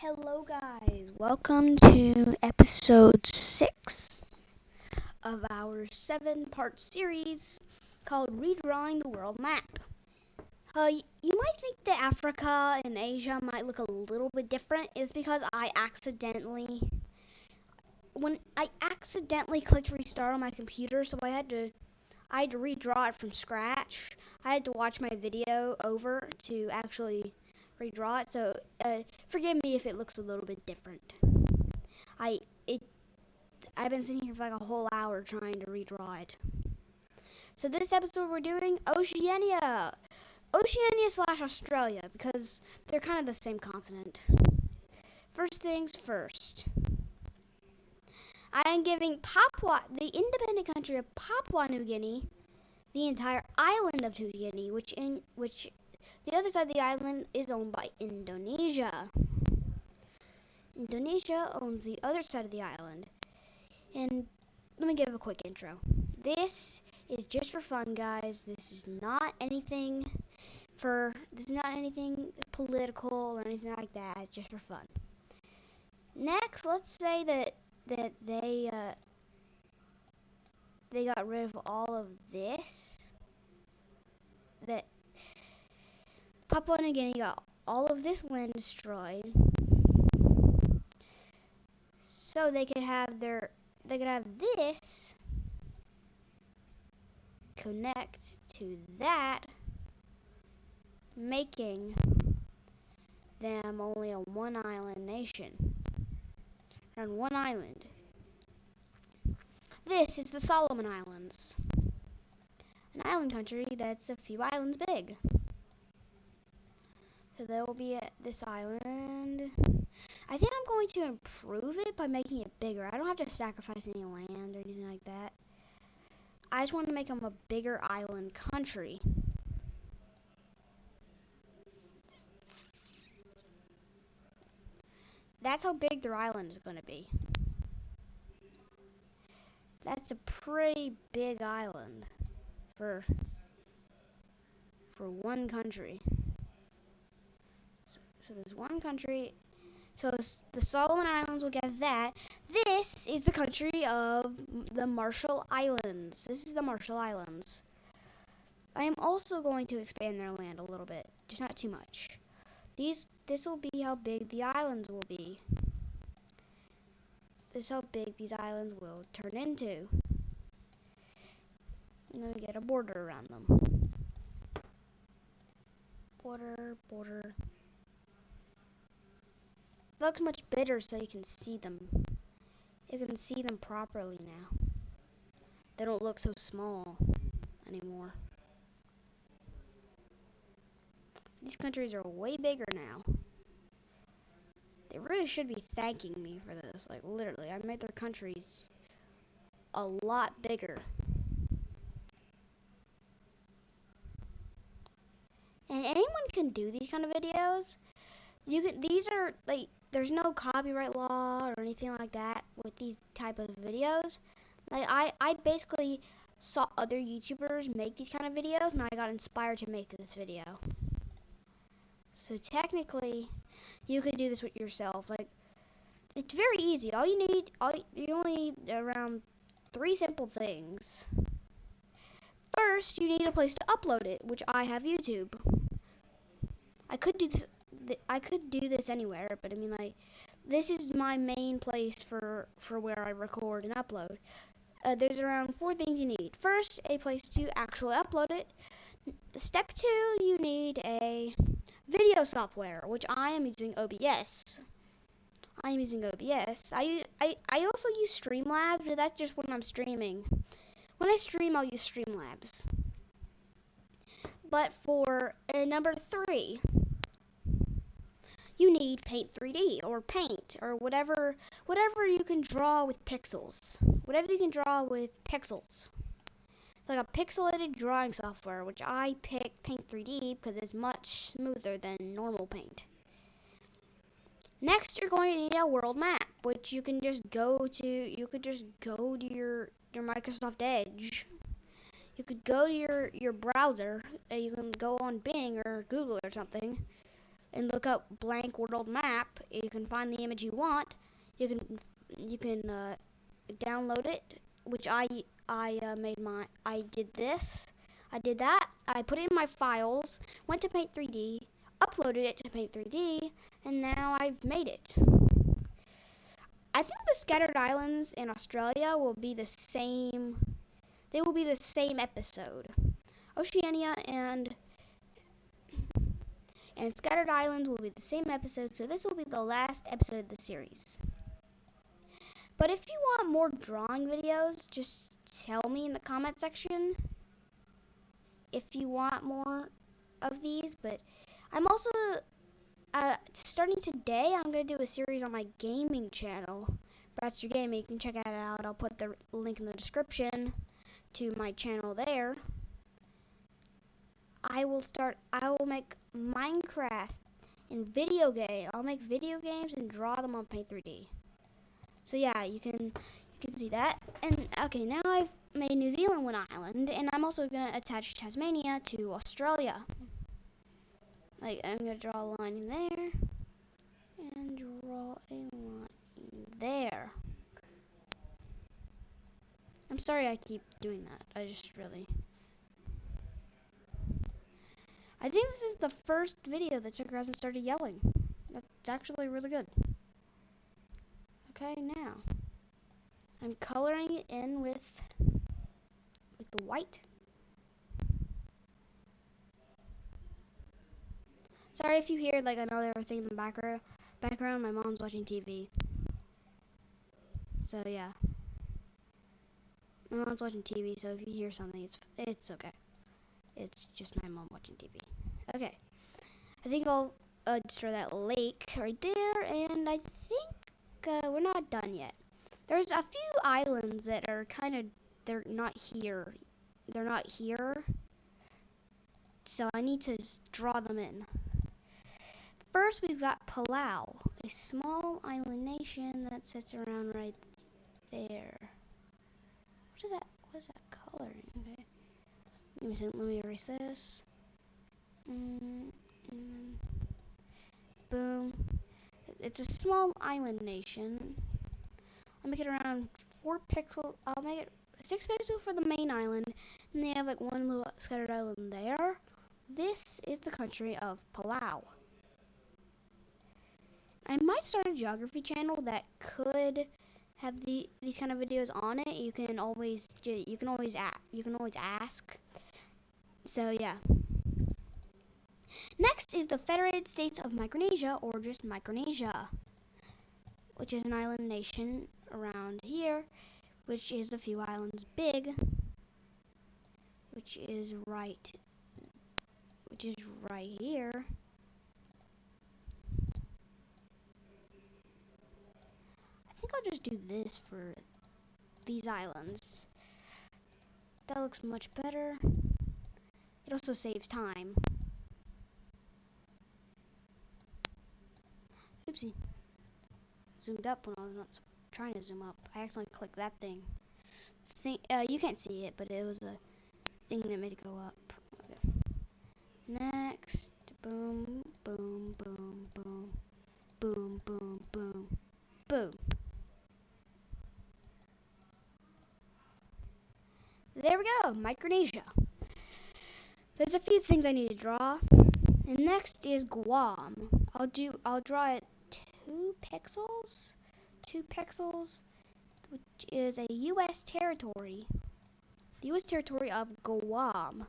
Hello guys, welcome to episode 6 of our 7-part series called Redrawing the World Map. You might think that Africa and Asia might look a little bit different. It's because I accidentally clicked restart on my computer, so I had to redraw it from scratch. I had to watch my video over to actually redraw it, so forgive me if it looks a little bit different. I've been sitting here for like a whole hour trying to redraw it. So this episode we're doing Oceania / Australia, because they're kind of the same continent. First things first, I am giving the independent country of Papua New Guinea, the entire island of New Guinea, which the other side of the island is owned by Indonesia. Indonesia owns the other side of the island. And let me give a quick intro. This is just for fun, guys. This is not anything political or anything like that. It's just for fun. Next, let's say that they got rid of all of this. That Papua New Guinea got all of this land destroyed, so they could have this connect to that, making them only a one island nation. On one island. This is the Solomon Islands, an island country that's a few islands big. So there will be this island. I think I'm going to improve it by making it bigger. I don't have to sacrifice any land or anything like that. I just want to make them a bigger island country. That's how big their island is going to be. That's a pretty big island for one country. So there's one country. So the Solomon Islands will get that. This is the country of the Marshall Islands. This is the Marshall Islands. I am also going to expand their land a little bit, just not too much. This will be how big the islands will be. This is how big these islands will turn into. And then we get a border around them. Border. It looks much better so you can see them. You can see them properly now. They don't look so small anymore. These countries are way bigger now. They really should be thanking me for this. Like, literally, I made their countries a lot bigger. And anyone can do these kind of videos. These are like, there's no copyright law or anything like that with these type of videos. Like, I basically saw other YouTubers make these kind of videos, and I got inspired to make this video. So technically, you could do this with yourself. Like, it's very easy. You only need around 3 simple things. First, you need a place to upload it, which I have YouTube. I could do this anywhere, but I mean, like, this is my main place for where I record and upload. There's around 4 things you need. First, a place to actually upload it. Step 2, you need a video software, which I am using OBS. I also use Streamlabs, but that's just when I'm streaming. When I stream, I'll use Streamlabs. But for number 3, you need Paint 3D or Paint or whatever you can draw with pixels. Whatever you can draw with pixels. Like a pixelated drawing software, which I picked Paint 3D because it's much smoother than normal Paint. Next, you're going to need a world map, which you can just go to. You could just go to your Microsoft Edge. You could go to your browser. You can go on Bing or Google or something, and look up blank world map. You can find the image you want. You can download it, which I made I did this. I did that. I put it in my files, went to Paint 3D, uploaded it to Paint 3D, and now I've made it. I think the scattered islands in Australia will be the same. They will be the same episode. Oceania and scattered islands will be the same episode, so this will be the last episode of the series. But if you want more drawing videos, just tell me in the comment section if you want more of these. But I'm also starting today, I'm going to do a series on my gaming channel, Brats Your Gaming. You can check that out. I'll put the link in the description to my channel there. I will make Minecraft and video game. I'll make video games and draw them on Paint 3D. So yeah, you can see that. And okay, now I've made New Zealand one island, and I'm also gonna attach Tasmania to Australia. Like, I'm gonna draw a line in there and draw a line there. I'm sorry I keep doing that. I think this is the first video that Tucker hasn't started yelling. That's actually really good. Okay, now I'm coloring it in with the white. Sorry if you hear like another thing in the background. My mom's watching TV. So yeah, my mom's watching TV. So if you hear something, it's okay. It's just my mom watching TV. Okay, I think I'll just draw that lake right there, and I think we're not done yet. There's a few islands that are they're not here. They're not here. So I need to draw them in. First, we've got Palau, a small island nation that sits around right there. What is that coloring? Okay. Let me erase this. Boom. It's a small island nation. I'll make it around 4 pixels. I'll make it 6 pixels for the main island, and they have like one little scattered island there. This is the country of Palau. I might start a geography channel that could have these kind of videos on it. You can always ask. So yeah. Next is the Federated States of Micronesia, or just Micronesia, which is an island nation around here, which is a few islands big, which is right here. I think I'll just do this for these islands. That looks much better. It also saves time. Oopsie. Zoomed up when I was not trying to zoom up. I accidentally clicked that thing. You can't see it, but it was a thing that made it go up. Okay. Next. Boom, boom, boom, boom. Boom, boom, boom. Boom. There we go, Micronesia. There's a few things I need to draw. And next is Guam. I'll draw it 2 pixels, which is a U.S. territory. The U.S. territory of Guam.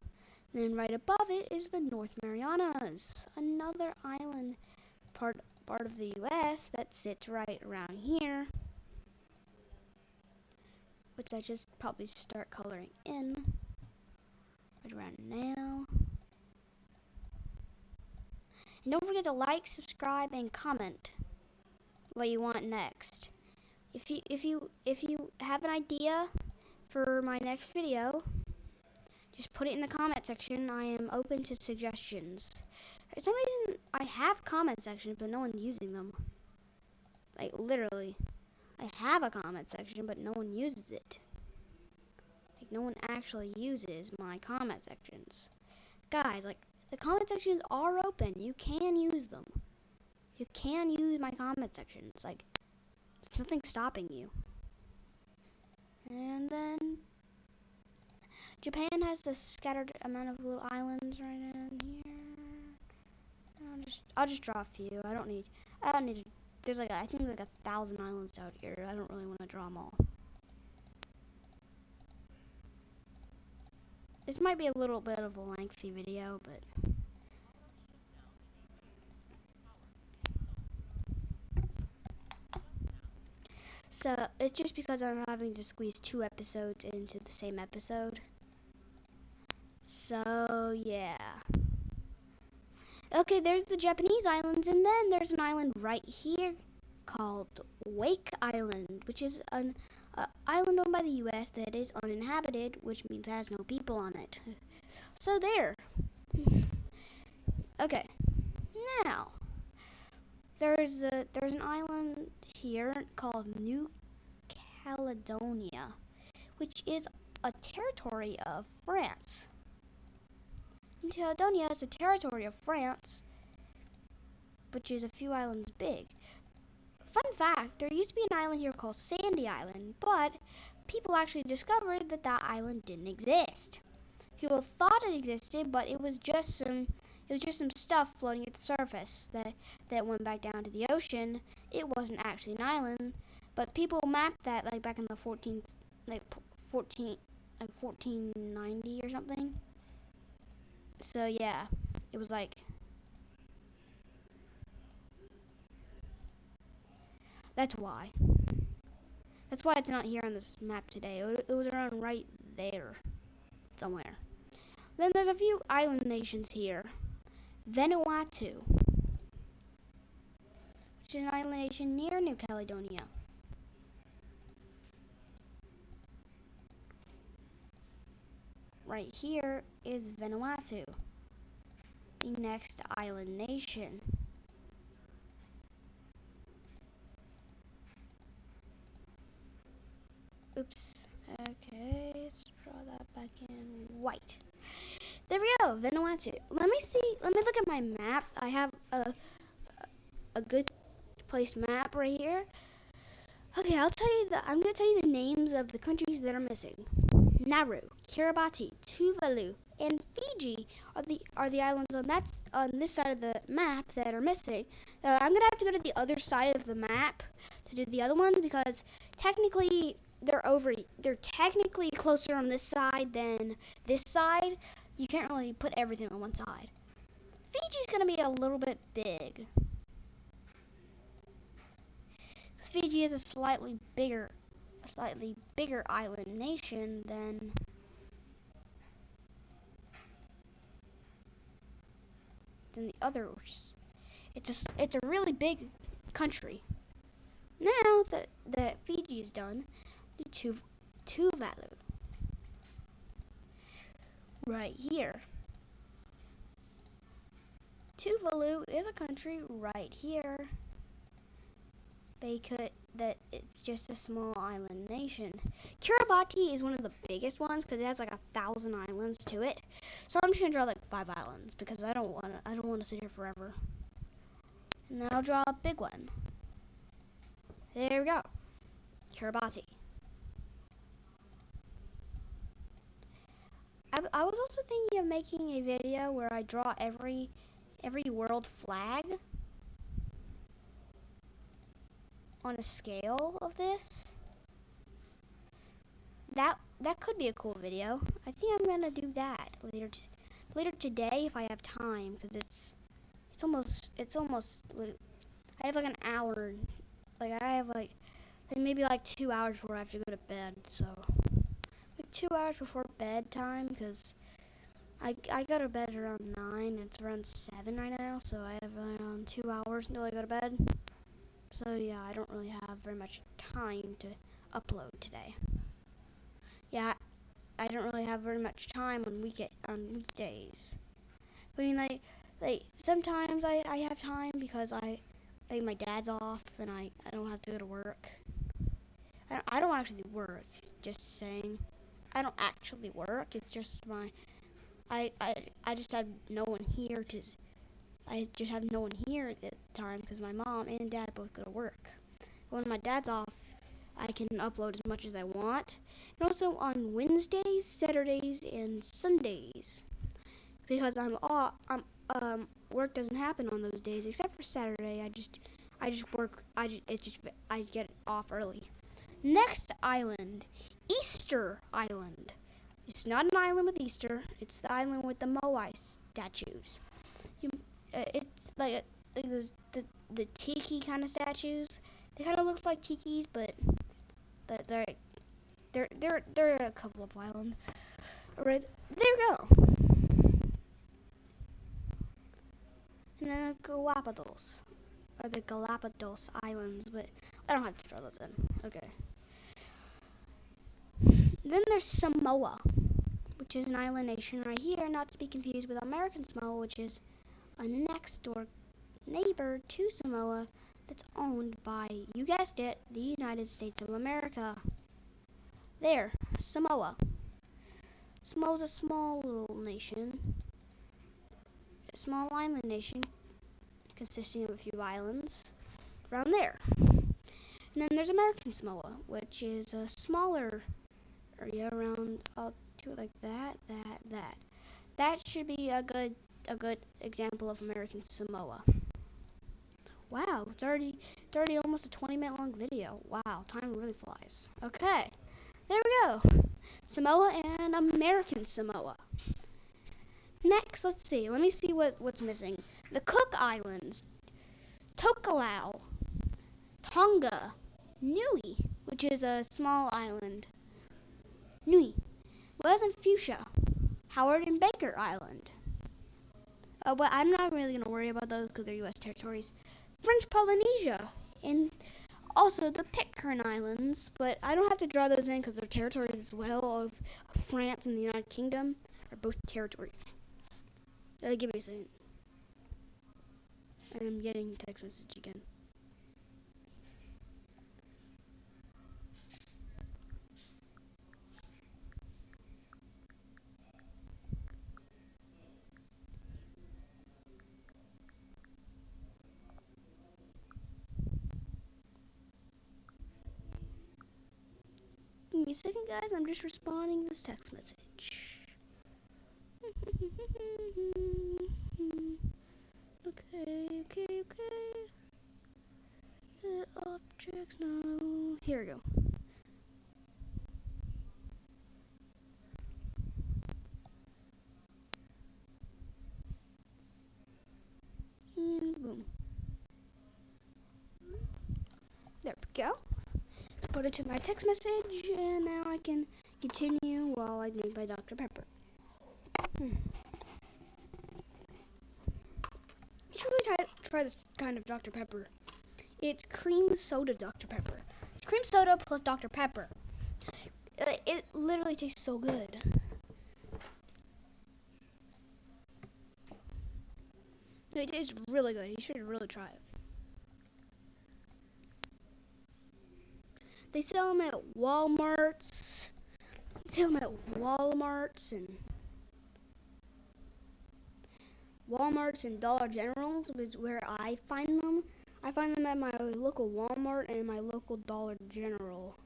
Then right above it is the North Marianas, another island part of the U.S. that sits right around here, which I just probably start coloring in right around now. And don't forget to like, subscribe, and comment what you want next. If you have an idea for my next video, just put it in the comment section. I am open to suggestions. For some reason, I have comment sections, but no one's using them. Like, literally. I have a comment section, but no one uses it. Like, no one actually uses my comment sections. Guys, like, the comment sections are open. You can use them. You can use my comment section. It's like, there's nothing stopping you. And then Japan has a scattered amount of little islands right in here. I'll just draw a few. I don't need to, there's like, I think like 1,000 islands out here. I don't really want to draw them all. This might be a little bit of a lengthy video, but so it's just because I'm having to squeeze 2 episodes into the same episode. So yeah. Okay, there's the Japanese islands, and then there's an island right here called Wake Island, which is an island owned by the U.S. that is uninhabited, which means it has no people on it. So there. Okay. Now, there's an island here called New Caledonia, which is a territory of France. New Caledonia is a territory of France, which is a few islands big. Fun fact, there used to be an island here called Sandy Island, but people actually discovered that that island didn't exist. People thought it existed, but it was just some stuff floating at the surface that went back down to the ocean. It wasn't actually an island, but people mapped that like back in the 1490 or something. So yeah, it was like, that's why it's not here on this map today. It was around right there somewhere. Then there's a few island nations here. Vanuatu, which is an island nation near New Caledonia. Right here is Vanuatu, the next island nation. Oops. Okay, let's draw that back in white. There we go, Vanuatu. Let me look at my map. I have a good placed map right here. Okay, I'm gonna tell you the names of the countries that are missing. Nauru, Kiribati, Tuvalu, and Fiji are the islands on this side of the map that are missing. I'm gonna have to go to the other side of the map to do the other ones because technically they're technically closer on this side than this side. You can't really put everything on one side. Fiji's gonna be a little bit big. Because Fiji is a slightly bigger island nation than the others. It's a really big country. Now that Fiji is done, Tuvalu. Right here. Tuvalu is a country right here. It's just a small island nation. Kiribati is one of the biggest ones because it has like 1,000 islands to it. So I'm just gonna draw like 5 islands because I don't want to sit here forever. And then I'll draw a big one. There we go. Kiribati. I was also thinking of making a video where I draw every world flag on a scale of this. That could be a cool video. I think I'm gonna do that later today if I have time, because it's almost I have like an hour. Like I have like maybe like 2 hours before I have to go to bed. So like 2 hours before bedtime, because I go to bed around 9. It's around 7 right now, so I have around 2 hours until I go to bed. So yeah, I don't really have very much time to upload today. Yeah, I don't really have very much time on weekdays. I mean, like sometimes I have time because my dad's off and I don't have to go to work. I don't actually work. Just saying, I don't actually work. It's just I just have no one here to. I just have no one here the time because my mom and dad both go to work. When my dad's off, I can upload as much as I want. And also on Wednesdays, Saturdays, and Sundays. Because work doesn't happen on those days except for Saturday. I just work. I get off early. Next island, Easter Island. It's not an island with Easter. It's the island with the Moai statues. It's like the tiki kind of statues. They kind of look like tikis, but they're a couple of islands. Right there we go. And then Galapagos, or the Galapagos Islands, but I don't have to draw those in. Okay. Then there's Samoa, which is an island nation right here, not to be confused with American Samoa, which is a next door neighbor to Samoa that's owned by, you guessed it, the United States of America. There, Samoa. Samoa's a small little nation, a small island nation consisting of a few islands around there. And then there's American Samoa, which is a smaller area around, I'll do it like that. That should be a good example of American Samoa. Wow, it's already almost a 20-minute long video. Wow, time really flies. Okay, there we go. Samoa and American Samoa. Next, let's see. Let me see what's missing. The Cook Islands, Tokelau, Tonga, Nui, which is a small island. Nui, Wales and Fuchsia, Howard and Baker Island. But I'm not really going to worry about those because they're U.S. territories. French Polynesia, and also the Pitcairn Islands, but I don't have to draw those in because they're territories as well of France and the United Kingdom are both territories. Give me a second. I'm getting a text message again. Give me a second, guys. I'm just responding to this text message. Okay. Objects, no. Here we go. And boom. There we go. Put it to my text message, and now I can continue while I drink my Dr. Pepper. You should really try this kind of Dr. Pepper. It's cream soda Dr. Pepper. It's cream soda plus Dr. Pepper. It literally tastes so good. It tastes really good. You should really try it. They sell them at Walmarts. Walmarts and Dollar Generals is where I find them. I find them at my local Walmart and my local Dollar General.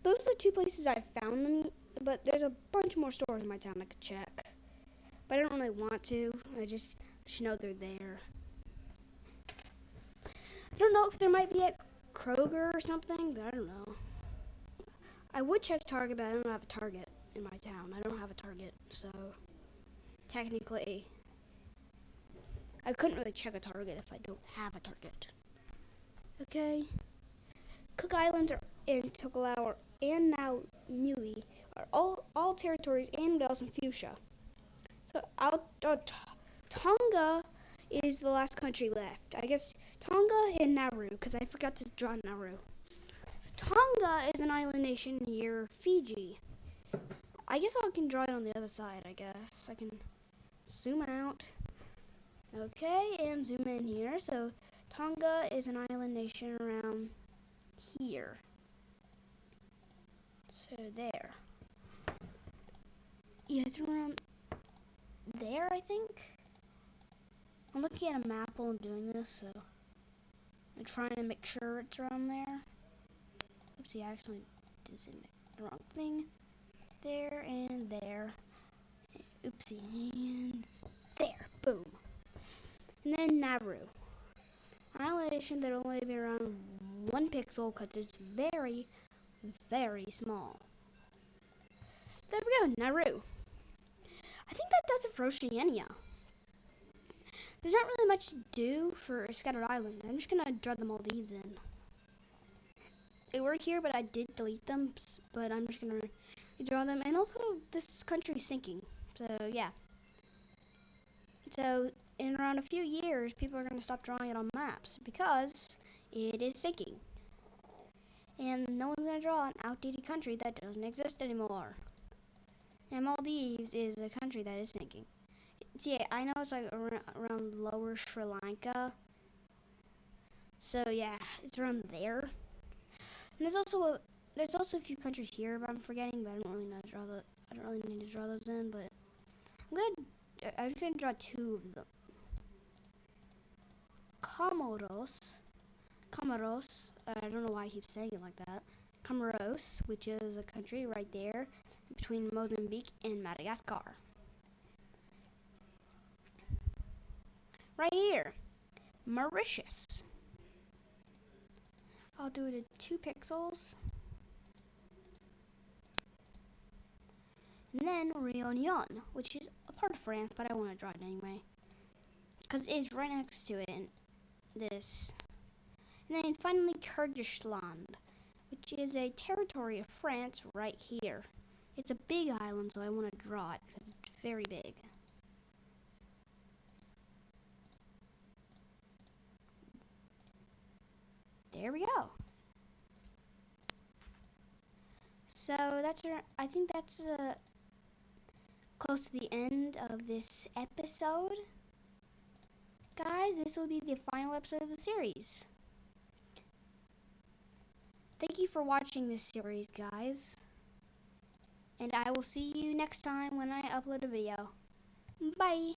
Those are the two places I found them, but there's a bunch more stores in my town I could check. But I don't really want to. I just know they're there. I don't know if there might be at Kroger or something, but I don't know. I would check Target, but I don't have a Target in my town. I don't have a Target, so technically I couldn't really check a Target if I don't have a Target. Okay. Cook Islands are in Tokelau and now Nui are all territories and Wales and Fuchsia. So Tonga is the last country left. I guess Tonga and Nauru, because I forgot to draw Nauru. Tonga is an island nation near Fiji. I guess I can draw it on the other side, I guess. I can zoom out. Okay, and zoom in here. So Tonga is an island nation around here. So there. Yeah, it's around there, I think. I'm looking at a map while I'm doing this, so I'm trying to make sure it's around there. Oopsie, I actually did the wrong thing. There and there. Oopsie, and there. Boom. And then Nauru. Annihilation that only be around 1 pixel because it's very, very small. There we go, Nauru. I think that does it for Oceania. There's not really much to do for Scattered Islands. I'm just gonna draw the Maldives in. They were here, but I did delete them. But I'm just gonna draw them. And also, this country is sinking. So yeah. So in around a few years, people are gonna stop drawing it on maps because it is sinking. And no one's gonna draw an outdated country that doesn't exist anymore. And Maldives is a country that is sinking. See, I know it's like around lower Sri Lanka. So yeah, it's around there. And there's also a few countries here, but I'm forgetting. But I don't really know to draw I don't really need to draw those in. But I'm just gonna draw 2 of them. Comoros. I don't know why I keep saying it like that. Comoros, which is a country right there between Mozambique and Madagascar. Right here, Mauritius. I'll do it at 2 pixels. And then Réunion, which is a part of France, but I want to draw it anyway. Because it is right next to it in this. And then finally Kyrgyzstan, which is a territory of France right here. It's a big island, so I want to draw it because it's very big. There we go. So I think that's close to the end of this episode. Guys, this will be the final episode of the series. Thank you for watching this series, guys. And I will see you next time when I upload a video. Bye!